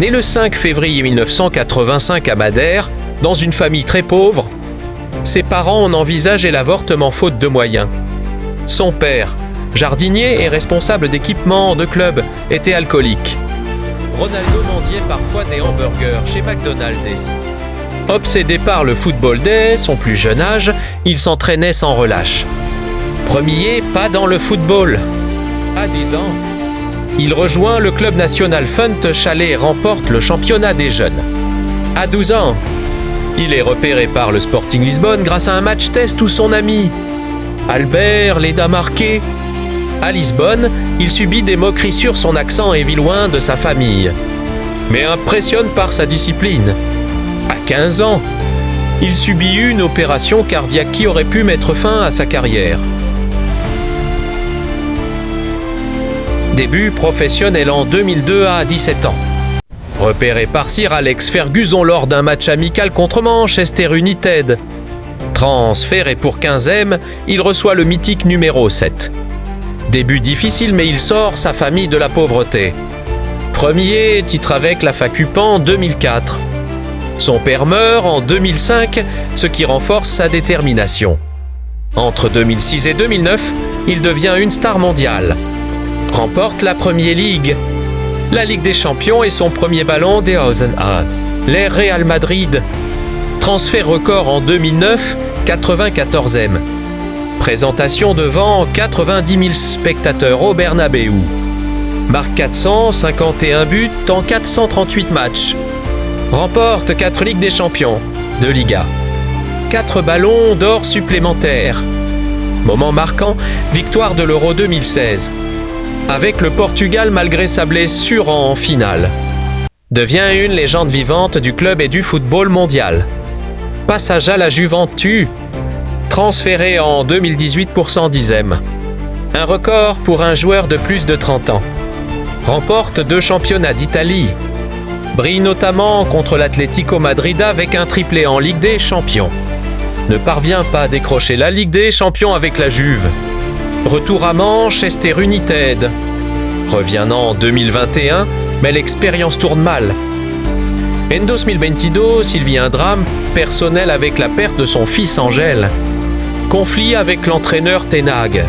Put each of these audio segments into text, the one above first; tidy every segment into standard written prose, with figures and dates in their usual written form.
Né le 5 février 1985 à Madère, dans une famille très pauvre, ses parents en envisageaient l'avortement faute de moyens. Son père, jardinier et responsable d'équipement de club, était alcoolique. Ronaldo mendiait parfois des hamburgers chez McDonald's. Obsédé par le football dès son plus jeune âge, il s'entraînait sans relâche. Premier pas dans le football. À 10 ans, il rejoint le club national Funt Chalet et remporte le championnat des jeunes. À 12 ans, il est repéré par le Sporting Lisbonne grâce à un match test où son ami Albert l'aida marqué. À Lisbonne, il subit des moqueries sur son accent et vit loin de sa famille, mais impressionne par sa discipline. À 15 ans, il subit une opération cardiaque qui aurait pu mettre fin à sa carrière. Début professionnel en 2002 à 17 ans. Repéré par Sir Alex Ferguson lors d'un match amical contre Manchester United. Transféré pour 15e, il reçoit le mythique numéro 7. Début difficile, mais il sort sa famille de la pauvreté. Premier titre avec la Facupan en 2004. Son père meurt en 2005, ce qui renforce sa détermination. Entre 2006 et 2009, il devient une star mondiale. Remporte la Premier League, la Ligue des Champions et son premier ballon des Eisenhower. Les Real Madrid. Transfert record en 2009, 94e. Présentation devant 90 000 spectateurs au Bernabéu. Marque 451 buts en 438 matchs. Remporte 4 Ligues des Champions, 2 Ligas. 4 ballons d'or supplémentaires. Moment marquant, victoire de l'Euro 2016. Avec le Portugal malgré sa blessure en finale. Devient une légende vivante du club et du football mondial. Passage à la Juventus. Transféré en 2018 pour 110e. Un record pour un joueur de plus de 30 ans. Remporte 2 championnats d'Italie. Brille notamment contre l'Atlético Madrid avec un triplé en Ligue des Champions. Ne parvient pas à décrocher la Ligue des Champions avec la Juve. Retour à Manchester United. Revient en 2021, mais l'expérience tourne mal. En 2022, il vit un drame personnel avec la perte de son fils Angel. Conflit avec l'entraîneur Ten Hag.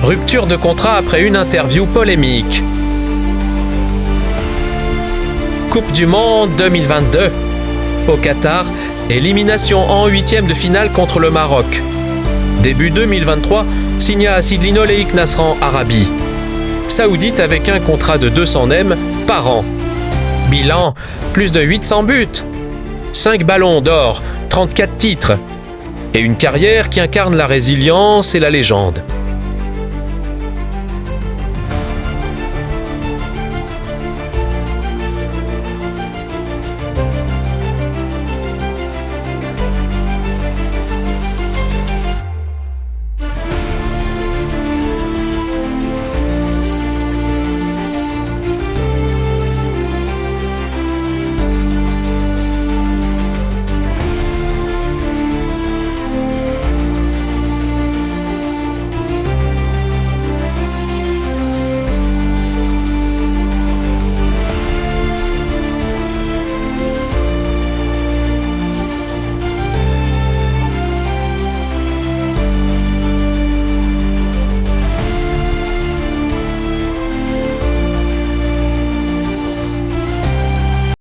Rupture de contrat après une interview polémique. Coupe du Monde 2022. Au Qatar, élimination en 8e de finale contre le Maroc. Début 2023, signé à Sidlino Leik Nasran Arabi. Saoudite avec un contrat de 200 M par an. Bilan, plus de 800 buts. 5 ballons d'or, 34 titres. Et une carrière qui incarne la résilience et la légende.